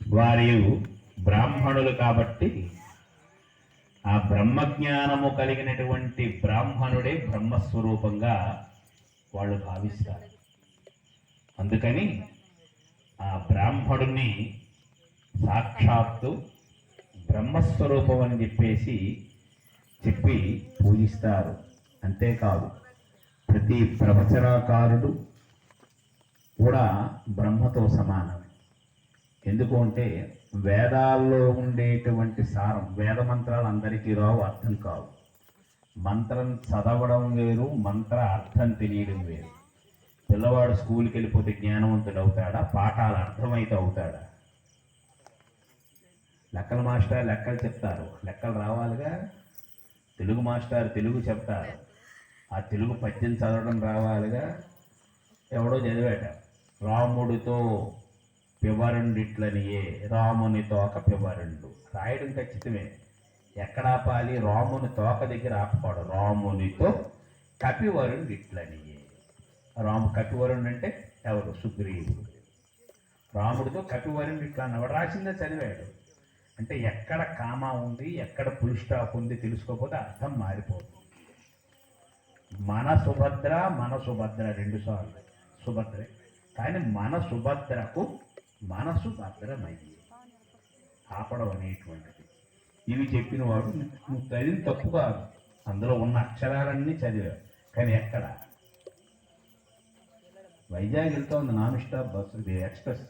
వారి బ్రాహ్మణులు కాబట్టి ఆ బ్రహ్మజ్ఞానము కలిగినటువంటి బ్రాహ్మణుడే బ్రహ్మస్వరూపంగా వాళ్ళు భావిస్తారు. అందుకని ఆ బ్రాహ్మణుని సాక్షాత్తు బ్రహ్మస్వరూపం అని చెప్పి పూజిస్తారు. అంతేకాదు ప్రతి ప్రవచనకారుడు కూడా బ్రహ్మతో సమానం. ఎందుకు అంటే వేదాల్లో ఉండేటువంటి సారం, వేద మంత్రాలు అందరికీ రావు, అర్థం కావు. మంత్రం చదవడం వేరు, మంత్ర అర్థం తెలియడం వేరు. పిల్లవాడు స్కూల్కి వెళ్ళిపోతే జ్ఞానవంతుడు అవుతాడా? పాఠాలు అర్థమైతే అవుతాడా? లెక్కల మాస్టర్ లెక్కలు చెప్తారు, లెక్కలు రావాలిగా. తెలుగు మాస్టర్ తెలుగు చెప్తారు, ఆ తెలుగు పద్యం చదవడం రావాలిగా. ఎవడో చదివాట, రాముడితో పివరుండిట్లనియే రాముని తోక పివరుండు. రాయడం ఖచ్చితమే, ఎక్కడ ఆపాలి? రాముని తోక దగ్గర ఆపకూడదు. రామునితో కపివరుండిట్లనియే. కపివరుణ్ అంటే ఎవరు? సుగ్రీవుడు. రాముడితో కపివరుణ్ ఇట్లా అన్నవాడు రాసిందే చదివాడు. అంటే ఎక్కడ కామా ఉంది, ఎక్కడ ఫుల్ స్టాప్ ఉంది తెలుసుకోకపోతే అర్థం మారిపోతుంది. మన సుభద్ర 2 సార్లు సుభద్రే, కానీ మన సుభద్రకు మనసు భద్రమయ్యి ఆపడం అనేటువంటిది. ఇవి చెప్పిన వాడు నువ్వు చదివిన తప్పు కాదు, అందులో ఉన్న అక్షరాలన్నీ చదివావు. కానీ ఎక్కడ? వైజాగ్ వెళ్తా ఉంది నాన్ స్టాప్ బస్సు, ఎక్స్ప్రెస్.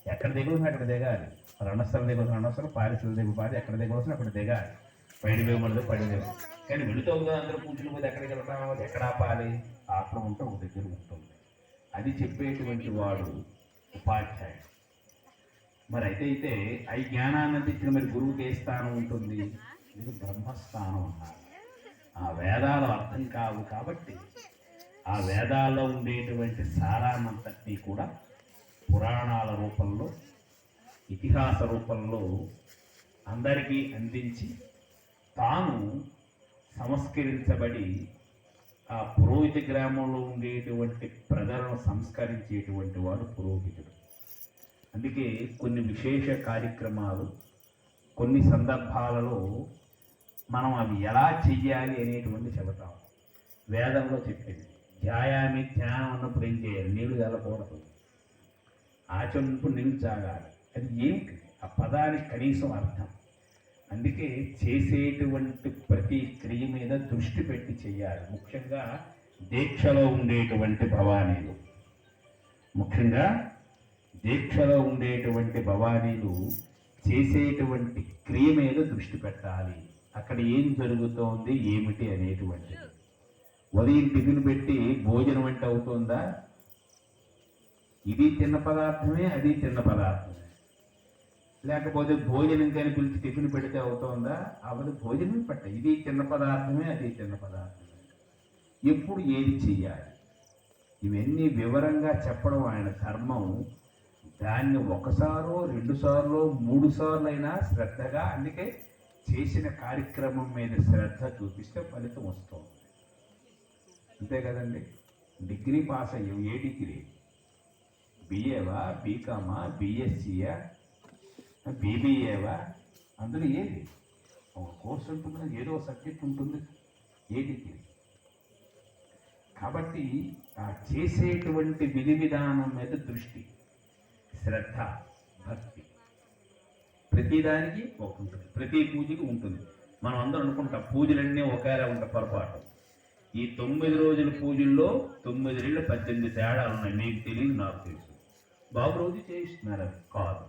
ఎక్కడ దిగుతుంది అక్కడ దిగాలి. రణస్థలం దిగవలసిన రణస్థలం, పారిశ్రమ దిగు పారి, ఎక్కడ దిగవలసిన అక్కడ దిగాలి. పడివేమన్నది పడివేము. కానీ వెళుతుంది అందరూ కూర్చుని పోతే ఎక్కడికి వెళ్తాం, ఎక్కడ ఆపాలి? ఆపడం ఉంటే ఒక దగ్గర ఉంటుంది. అది చెప్పేటువంటి వాడు ఉపాధ్యాయుడు. మరి అయితే ఈ జ్ఞానాన్ని అందించిన మరి గురువుకి ఏ స్థానం ఉంటుంది? ఇది బ్రహ్మస్థానం అన్నారు. ఆ వేదాలు అర్థం కావు కాబట్టి ఆ వేదాల్లో ఉండేటువంటి సారాన్నంతటినీ కూడా పురాణాల రూపంలో, ఇతిహాస రూపంలో అందరికీ అందించి తాను సంస్కరించబడి ఆ పురోహిత గ్రామంలో ఉండేటువంటి ప్రజలను సంస్కరించేటువంటి వాడు పురోహితుడు. అందుకే కొన్ని విశేష కార్యక్రమాలు, కొన్ని సందర్భాలలో మనం అవి ఎలా చెయ్యాలి అనేటువంటి చెబుతాం. వేదంలో చెప్పింది ధ్యాయామి, ధ్యానం అన్నప్పుడు ఏం చేయాలి? నీళ్లు చల్లకూడదు, ఆచరణప్పుడు నీళ్లు తాగాలి. అది ఏమిటి? ఆ పదానికి కనీసం అర్థం. అందుకే చేసేటువంటి ప్రతి క్రియ మీద దృష్టి పెట్టి చెయ్యాలి. ముఖ్యంగా దీక్షలో ఉండేటువంటి భవానీలు చేసేటువంటి క్రియ మీద దృష్టి పెట్టాలి. అక్కడ ఏం జరుగుతోంది, ఏమిటి అనేటువంటిది. ఉదయం టిఫిన్ పెట్టి భోజనం అంటే అవుతుందా? ఇది తిన్న పదార్థమే, అది తిన్న పదార్థమే. లేకపోతే భోజనం కానీ పిలిచి టిఫిన్ పెడితే అవుతుందా? అవది భోజనం పట్ట. ఇది తిన్న పదార్థమే, అది తిన్న పదార్థమే. ఎప్పుడు ఏది చెయ్యాలి, ఇవన్నీ వివరంగా చెప్పడం ఆయన ధర్మం. దాన్ని 1 సారో 2 సార్లు 3 సార్లు అయినా శ్రద్ధగా, అందుకే చేసిన కార్యక్రమం మీద శ్రద్ధ చూపిస్తే ఫలితం వస్తుంది. అంతే కదండి. డిగ్రీ పాస్ అయ్యావు, ఏ డిగ్రీ? బిఏవా, బీకామా, బిఎస్సీయా, బీబీఏవా? అందులో ఏది? ఒక కోర్సు ఉంటుంది, ఏదో సబ్జెక్ట్ ఉంటుంది, ఏ డిగ్రీ? కాబట్టి ఆ చేసేటువంటి విధి విధానం మీద దృష్టి, శ్రద్ధ, భక్తి ప్రతిదానికి ఒక ఉంటుంది, ప్రతి పూజకి ఉంటుంది. మనం అందరం అనుకుంటాం పూజలన్నీ ఒకేలా ఉంటాయి. పొరపాటు. ఈ 9 రోజుల పూజల్లో 9 ఏళ్ళు 18 తేడాలు ఉన్నాయి. మీకు తెలియదు, నాకు తెలుసు. బాబు రోజు చేయిస్తున్నారు, అది కాదు.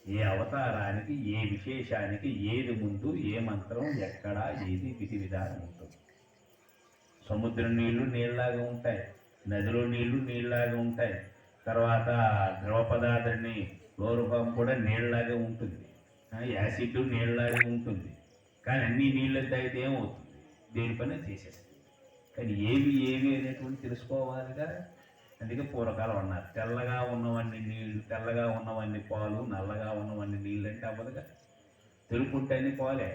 ఏ అవతారానికి, ఏ విశేషానికి ఏది ముందు, ఏ మంత్రం ఎక్కడ, ఏది విధి విధానం ఉంటుంది. సముద్రం నీళ్లు నీళ్ళలాగా ఉంటాయి, నదిలో నీళ్లు నీళ్ళలాగా ఉంటాయి. తర్వాత ద్రవ పదార్థాన్ని క్లోరోఫామ్ కూడా నీళ్ళలాగే ఉంటుంది, యాసిడ్ నీళ్ళలాగే ఉంటుంది. కానీ అన్ని నీళ్ళు తాగితే ఏమవుతుంది? దేని పని చేసేస్తుంది. కానీ ఏవి అనేటువంటి తెలుసుకోవాలిగా. అందుకే పూర్వకాలం అన్నారు తెల్లగా ఉన్నవన్నీ నీళ్ళు, తెల్లగా ఉన్నవన్నీ పాలు, నల్లగా ఉన్నవన్నీ నీళ్ళు అంటే అవ్వదుగా. తెలుపుంటే అన్ని పాలే.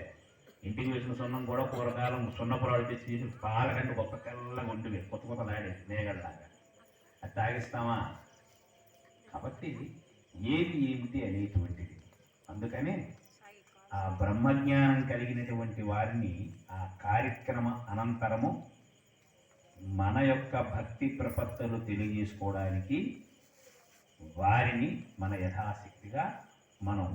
ఇంటికి వేసిన సున్నం కూడా పూర్వకాలం సున్నపురాలు తెచ్చి పాల కంటే గొప్ప తెల్లగా ఉంటుంది, కొత్త లాడేది మేగడలాగా. అది తాగిస్తామా? కాబట్టి ఏది ఏమిటి అనేటువంటిది. అందుకనే ఆ బ్రహ్మజ్ఞానం కలిగినటువంటి వారిని ఆ కార్యక్రమ అనంతరము మన యొక్క భక్తి ప్రపత్తులు తెలియజేసుకోవడానికి వారిని మన యథాశక్తిగా మనం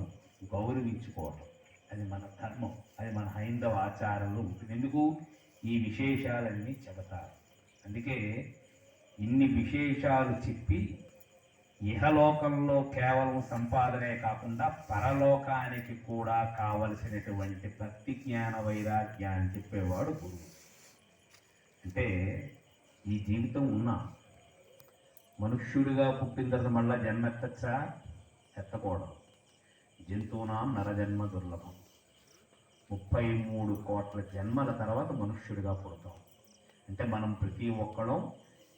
గౌరవించుకోవటం, అది మన ధర్మం, అది మన హైందవ ఆచారంలో ఉంటుంది. ఎందుకు ఈ విశేషాలన్నీ చెబుతారు. అందుకే ఇన్ని విశేషాలు చెప్పి ఇహలోకంలో కేవలం సంపాదనే కాకుండా పరలోకానికి కూడా కావలసినటువంటి భక్తి జ్ఞాన వైరాగ్యాన్ని చెప్పేవాడు గురువు. అంటే ఈ జీవితం ఉన్నా మనుష్యుడిగా పుట్టిన తర్వాత మళ్ళా జన్మెత్తచ్చా, ఎత్తకూడదు. జంతువునాం నరజన్మ దుర్లభం. 33 కోట్ల జన్మల తర్వాత మనుష్యుడిగా పుడతాం. అంటే మనం ప్రతి ఒక్కళ్ళం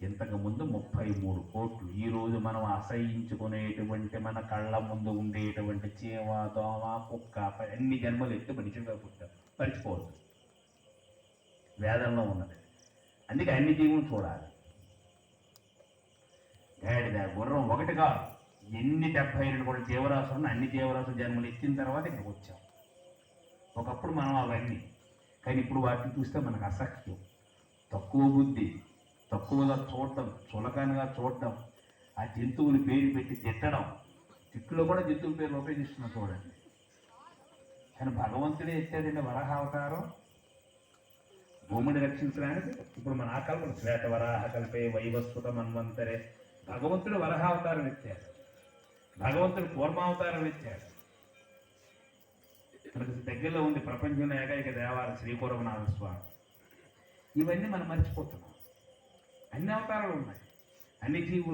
ఇంతకుముందు 33 కోట్లు. ఈరోజు మనం అసహించుకునేటువంటి మన కళ్ళ ముందు ఉండేటువంటి చీమ, దోమ, కుక్క అన్ని జన్మలు ఎత్తి మనిషిగా పుట్టాం. మర్చిపోవద్దు, వేదంలో ఉన్నది. అందుకే అన్ని జీవులు చూడాలి. గాడిద, గుర్రం ఒకటి కాదు, ఎన్ని 72 కోట్ల జీవరాశులను అన్ని జీవరాశుల జన్మలు ఎత్తిన తర్వాత ఇక్కడికి వచ్చాం. ఒకప్పుడు మనం అవన్నీ, కానీ ఇప్పుడు వాటిని చూస్తే మనకు అసహ్యం, తక్కువ బుద్ధి, తక్కువగా చూడటం, చులకనగా చూడటం, ఆ జంతువుని పేరు పెట్టి తిట్టడం. తిట్టులో కూడా జంతువుల పేర్లు ఉపయోగిస్తున్నాం చూడండి. కానీ భగవంతుడే ఎత్తాడండి వరాహ అవతారం భూమిని రక్షించడానికి. ఇప్పుడు మన ఆకల్పన శ్వేత వరాహ కల్పే వైవస్వత మన్వంతరే, భగవంతుడు వరహావతారం ఎత్తాడు, భగవంతుడు కూర్మావతారం ఎత్తాడు. మనకు దగ్గరలో ఉంది ప్రపంచంలో ఏకైక దేవాలయం శ్రీకూర్మనాథ స్వామి. ఇవన్నీ మనం మర్చిపోతున్నాం. అన్ని అవతారాలు ఉన్నాయి, అన్ని జీవులు